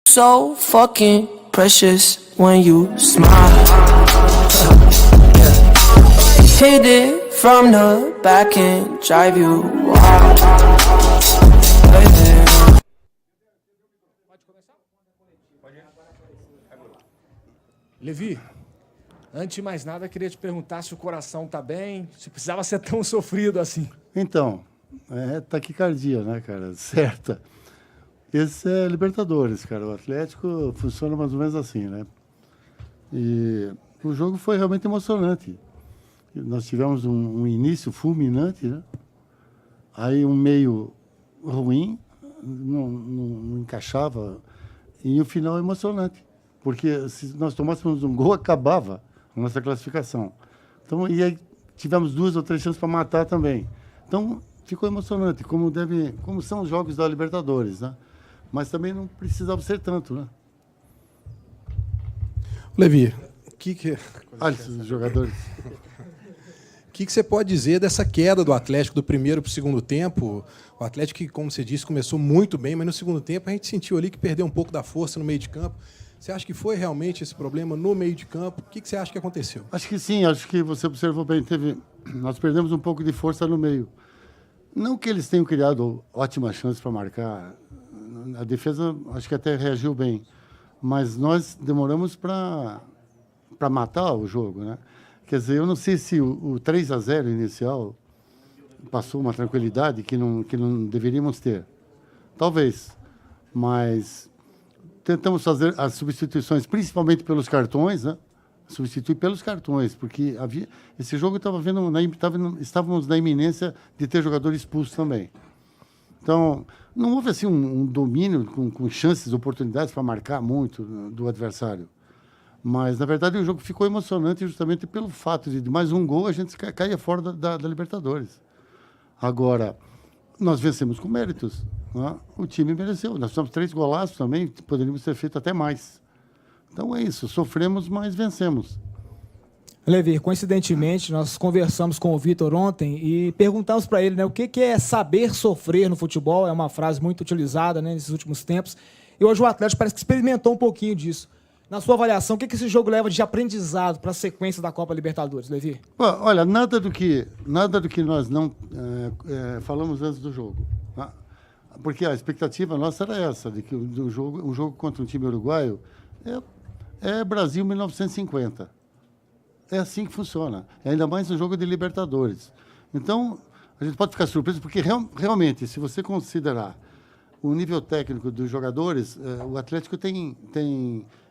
So fucking precious when you smile. Hit it from the back and drive you wild. Levi, antes de mais nada, queria te perguntar se o coração tá bem, se precisava ser tão sofrido assim. Então, taquicardia, né, cara? Certa. Esse é Libertadores, cara. O Atlético funciona mais ou menos assim, né? E o jogo foi realmente emocionante. Nós tivemos um início fulminante, né? Aí um meio ruim, não encaixava, e o final emocionante. Porque se nós tomássemos um gol, acabava a nossa classificação. Então, e aí tivemos 2 ou 3 chances para matar também. Então, ficou emocionante, como são os jogos da Libertadores, né? Mas também não precisava ser tanto, né? Levi, Olha esses jogadores. o que você pode dizer dessa queda do Atlético do primeiro para o segundo tempo? O Atlético, que, como você disse, começou muito bem, mas no segundo tempo a gente sentiu ali que perdeu um pouco da força no meio de campo. Você acha que foi realmente esse problema no meio de campo? O que você acha que aconteceu? Acho que sim, acho que você observou bem. Nós perdemos um pouco de força no meio. Não que eles tenham criado ótimas chances para marcar. A defesa, acho que até reagiu bem. Mas nós demoramos para matar o jogo, né? Quer dizer, eu não sei se o 3-0 inicial passou uma tranquilidade que não deveríamos ter. Talvez. Mas tentamos fazer as substituições, principalmente pelos cartões, né? Substituir pelos cartões, porque esse jogo estávamos na iminência de ter jogador expulso também. Então, não houve assim um domínio com chances, oportunidades para marcar muito do adversário. Mas, na verdade, o jogo ficou emocionante justamente pelo fato de mais um gol a gente caia fora da Libertadores. Agora, nós vencemos com méritos, né? O time mereceu. Nós fizemos 3 golaços também, poderíamos ter feito até mais. Então é isso, sofremos, mas vencemos. Levi, coincidentemente, nós conversamos com o Vitor ontem e perguntamos para ele, né, o que é saber sofrer no futebol. É uma frase muito utilizada, né, nesses últimos tempos. E hoje o Atlético parece que experimentou um pouquinho disso. Na sua avaliação, o que esse jogo leva de aprendizado para a sequência da Copa Libertadores, Levi? Olha, nada do que nós não falamos antes do jogo. Tá? Porque a expectativa nossa era essa, de que um jogo contra um time uruguaio é Brasil 1950. É assim que funciona. Ainda mais um jogo de Libertadores. Então, a gente pode ficar surpreso, porque realmente, se você considerar o nível técnico dos jogadores, o Atlético tem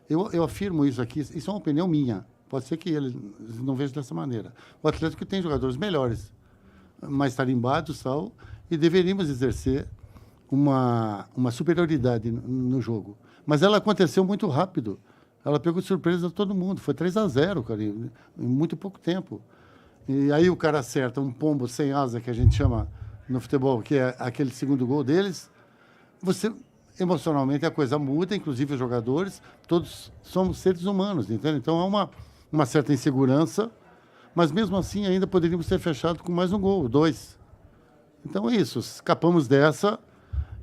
eu afirmo isso aqui, isso é uma opinião minha. Pode ser que eles não vejam dessa maneira. O Atlético tem jogadores melhores, mais tarimbados, tal, e deveríamos exercer uma superioridade no jogo. Mas ela aconteceu muito rápido. Ela pegou de surpresa todo mundo. Foi 3-0, cara, em muito pouco tempo. E aí o cara acerta um pombo sem asa, que a gente chama no futebol, que é aquele segundo gol deles. Você, emocionalmente, a coisa muda, inclusive os jogadores. Todos somos seres humanos, entende? Então há uma certa insegurança, mas mesmo assim ainda poderíamos ter fechado com mais um gol, 2. Então é isso, escapamos dessa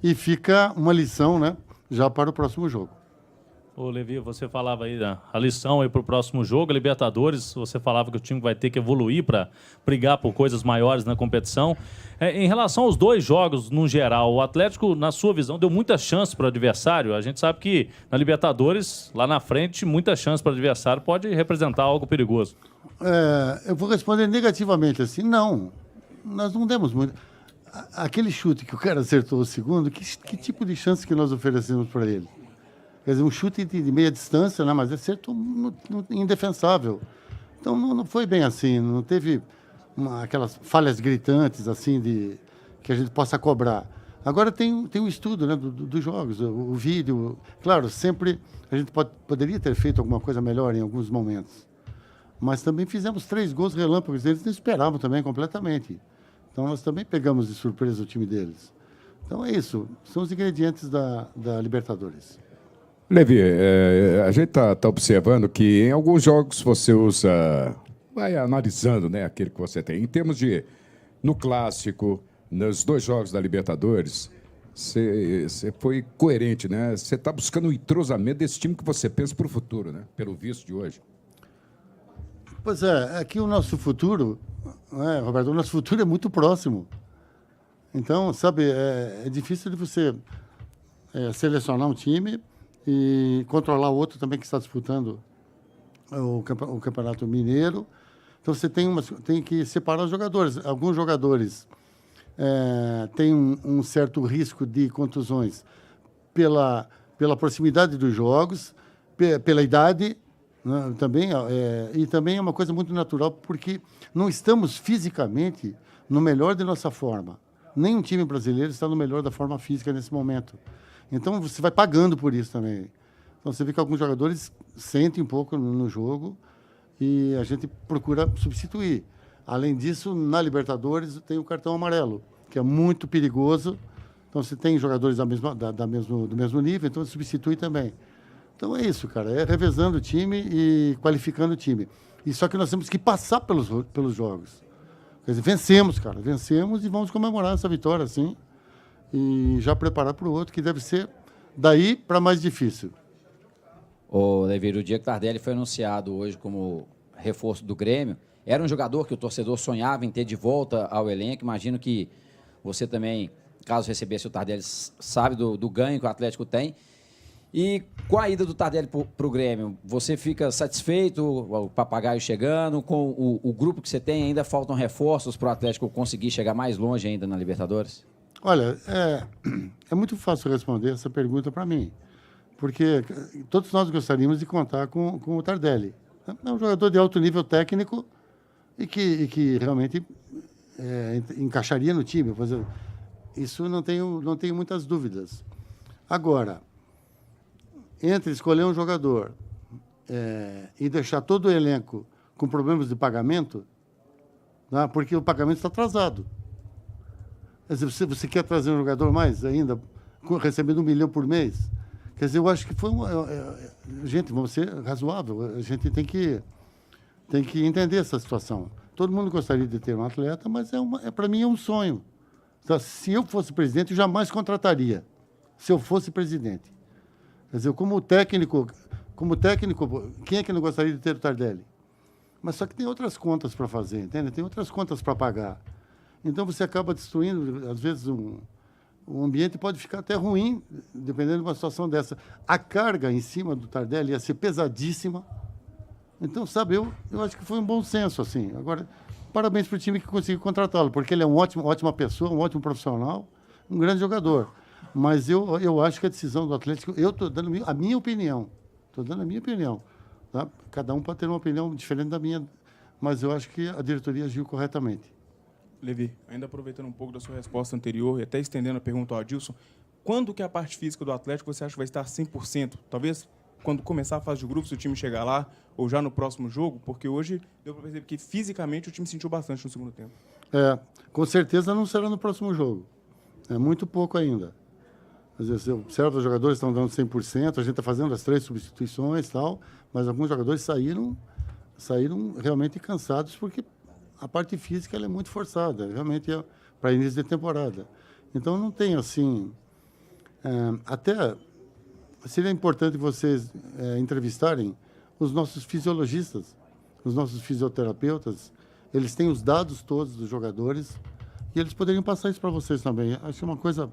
e fica uma lição, né, já para o próximo jogo. Ô, Levi, você falava aí a lição aí para o próximo jogo, a Libertadores, você falava que o time vai ter que evoluir para brigar por coisas maiores na competição. Em relação aos 2 jogos, no geral, o Atlético, na sua visão, deu muita chance para o adversário. A gente sabe que na Libertadores, lá na frente, muita chance para o adversário pode representar algo perigoso. Eu vou responder negativamente assim, não, nós não demos muito. Aquele chute que o cara acertou o segundo, que tipo de chance que nós oferecemos para ele? Quer dizer, um chute de meia distância, né? Mas acertou indefensável. Então não foi bem assim, não teve aquelas falhas gritantes assim que a gente possa cobrar. Agora tem um estudo, né, dos jogos, o vídeo. Claro, sempre a gente poderia ter feito alguma coisa melhor em alguns momentos. Mas também fizemos 3 gols relâmpagos, eles não esperavam também completamente. Então nós também pegamos de surpresa o time deles. Então é isso, são os ingredientes da Libertadores. Levi, a gente está observando que em alguns jogos você vai analisando, né, aquele que você tem. Em termos de, no clássico, nos 2 jogos da Libertadores, Você foi coerente, né? Você está buscando o entrosamento desse time que você pensa para o futuro, né? Pelo visto de hoje. Pois é, aqui o nosso futuro, né, Roberto, o nosso futuro é muito próximo. Então, sabe, é difícil de você selecionar um time e controlar o outro também que está disputando o Campeonato Mineiro. Então, você tem que separar os jogadores. Alguns jogadores têm um certo risco de contusões pela proximidade dos jogos, pela idade, né, também, e também é uma coisa muito natural, porque não estamos fisicamente no melhor de nossa forma. Nenhum time brasileiro está no melhor da forma física nesse momento. Então, você vai pagando por isso também. Então, você vê que alguns jogadores sentem um pouco no jogo e a gente procura substituir. Além disso, na Libertadores tem o cartão amarelo, que é muito perigoso. Então, você tem jogadores do mesmo nível, então substitui também. Então, é isso, cara. É revezando o time e qualificando o time. E só que nós temos que passar pelos jogos. Quer dizer, vencemos, cara. Vencemos e vamos comemorar essa vitória, assim. E já preparar para o outro, que deve ser daí para mais difícil. Ô, Levi, o Diego Tardelli foi anunciado hoje como reforço do Grêmio. Era um jogador que o torcedor sonhava em ter de volta ao elenco. Imagino que você também, caso recebesse o Tardelli, sabe do ganho que o Atlético tem. E com a ida do Tardelli para o Grêmio, você fica satisfeito, o Papagaio chegando, com o grupo que você tem, ainda faltam reforços para o Atlético conseguir chegar mais longe ainda na Libertadores? Olha, é muito fácil responder essa pergunta para mim, porque todos nós gostaríamos de contar com o Tardelli. É um jogador de alto nível técnico e que realmente encaixaria no time. Isso não tenho muitas dúvidas. Agora, entre escolher um jogador e deixar todo o elenco com problemas de pagamento, tá? Porque o pagamento está atrasado. Quer dizer, você quer trazer um jogador mais ainda, recebendo 1 milhão por mês? Quer dizer, eu acho que foi gente, vamos ser razoável. A gente tem que entender essa situação. Todo mundo gostaria de ter um atleta, mas para mim é um sonho. Então, se eu fosse presidente, eu jamais contrataria. Se eu fosse presidente. Quer dizer, como técnico, quem é que não gostaria de ter o Tardelli? Mas só que tem outras contas para fazer, entende? Tem outras contas para pagar. Então, você acaba destruindo, às vezes, o ambiente pode ficar até ruim, dependendo de uma situação dessa. A carga em cima do Tardelli ia ser pesadíssima. Então, sabe, eu acho que foi um bom senso, assim. Agora, parabéns para o time que conseguiu contratá-lo, porque ele é ótima pessoa, um ótimo profissional, um grande jogador. Mas eu acho que a decisão do Atlético, eu estou dando a minha opinião. Estou dando a minha opinião. Tá? Cada um pode ter uma opinião diferente da minha, mas eu acho que a diretoria agiu corretamente. Levi, ainda aproveitando um pouco da sua resposta anterior e até estendendo a pergunta ao Adilson, quando que a parte física do Atlético você acha que vai estar 100%? Talvez quando começar a fase de grupos, se o time chegar lá, ou já no próximo jogo, porque hoje deu para perceber que fisicamente o time sentiu bastante no segundo tempo. Com certeza não será no próximo jogo. É muito pouco ainda. Às vezes, eu observo os jogadores estão dando 100%, a gente está fazendo as 3 substituições e tal, mas alguns jogadores saíram realmente cansados, porque a parte física ela é muito forçada, realmente é para início de temporada. Então, não tem assim... até seria importante vocês entrevistarem os nossos fisiologistas, os nossos fisioterapeutas. Eles têm os dados todos dos jogadores e eles poderiam passar isso para vocês também. Acho que é uma coisa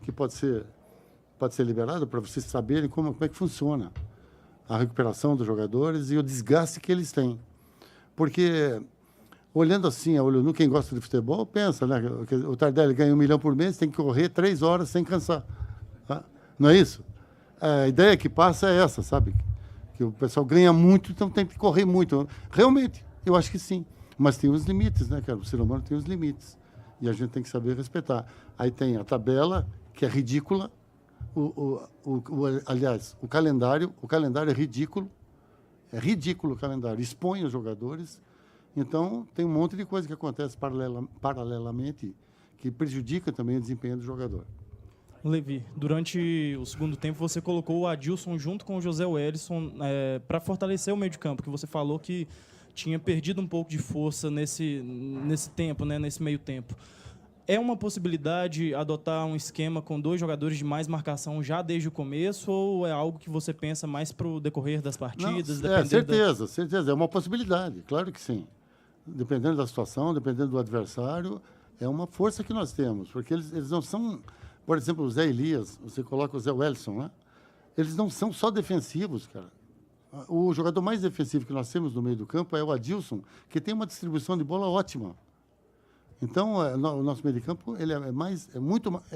que pode ser liberada para vocês saberem como é que funciona a recuperação dos jogadores e o desgaste que eles têm. Porque, olhando assim, a olho nu, quem gosta de futebol, pensa, né? O Tardelli ganha 1 milhão por mês, tem que correr 3 horas sem cansar. Tá? Não é isso? A ideia que passa é essa, sabe? Que o pessoal ganha muito, então tem que correr muito. Realmente, eu acho que sim. Mas tem os limites, né, cara? O ser humano tem os limites. E a gente tem que saber respeitar. Aí tem a tabela, que é ridícula. Aliás, o calendário é ridículo. É ridículo o calendário. Expõe os jogadores. Então, tem um monte de coisa que acontece paralelamente que prejudica também o desempenho do jogador. Levi, durante o segundo tempo você colocou o Adilson junto com o José Wellison para fortalecer o meio de campo, que você falou que tinha perdido um pouco de força nesse tempo, né, nesse meio tempo. É uma possibilidade adotar um esquema com 2 jogadores de mais marcação já desde o começo, ou é algo que você pensa mais para o decorrer das partidas? Não, certeza. É uma possibilidade, claro que sim. Dependendo da situação, dependendo do adversário, é uma força que nós temos. Porque eles não são, por exemplo, o Zé Elias, você coloca o Zé Wellison, né? Eles não são só defensivos, cara. O jogador mais defensivo que nós temos no meio do campo é o Adilson, que tem uma distribuição de bola ótima. Então, o nosso meio de campo ele é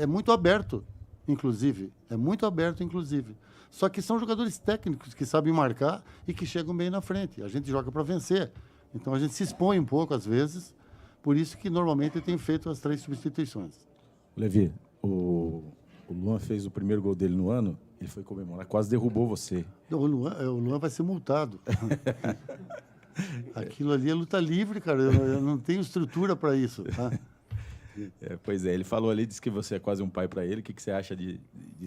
muito aberto, inclusive. É muito aberto, inclusive. Só que são jogadores técnicos que sabem marcar e que chegam bem na frente. A gente joga para vencer. Então, a gente se expõe um pouco, às vezes. Por isso que, normalmente, eu tenho feito as 3 substituições. Levi, o Luan fez o primeiro gol dele no ano, ele foi comemorar, quase derrubou você. O Luan vai ser multado. Aquilo ali é luta livre, cara. Eu não tenho estrutura para isso. Tá? Pois é, ele falou ali, disse que você é quase um pai para ele. O que você acha de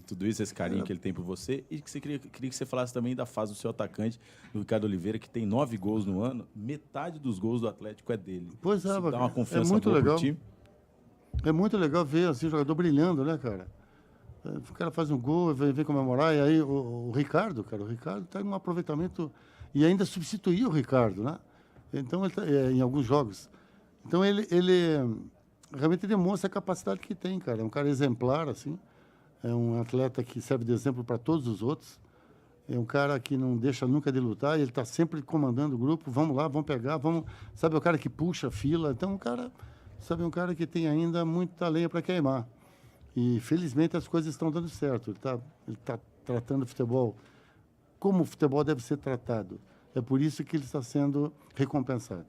tudo isso, esse carinho que ele tem por você? E que você queria que você falasse também da fase do seu atacante, do Ricardo Oliveira, que tem 9 gols no ano. Metade dos gols do Atlético é dele. Pois é, isso dá uma confiança muito boa legal. pro time. É muito legal ver assim, o jogador brilhando, né, cara? O cara faz um gol, vem comemorar, e aí o Ricardo está em um aproveitamento, e ainda substituiu o Ricardo, né? Então, ele em alguns jogos. Então, ele realmente demonstra a capacidade que tem, cara. É um cara exemplar, assim. É um atleta que serve de exemplo para todos os outros. É um cara que não deixa nunca de lutar, ele está sempre comandando o grupo. Vamos lá, vamos pegar, vamos... Sabe, é o cara que puxa a fila. Então, um cara que tem ainda muita lenha para queimar. E, felizmente, as coisas estão dando certo. Ele tá tratando o futebol como o futebol deve ser tratado. É por isso que ele está sendo recompensado.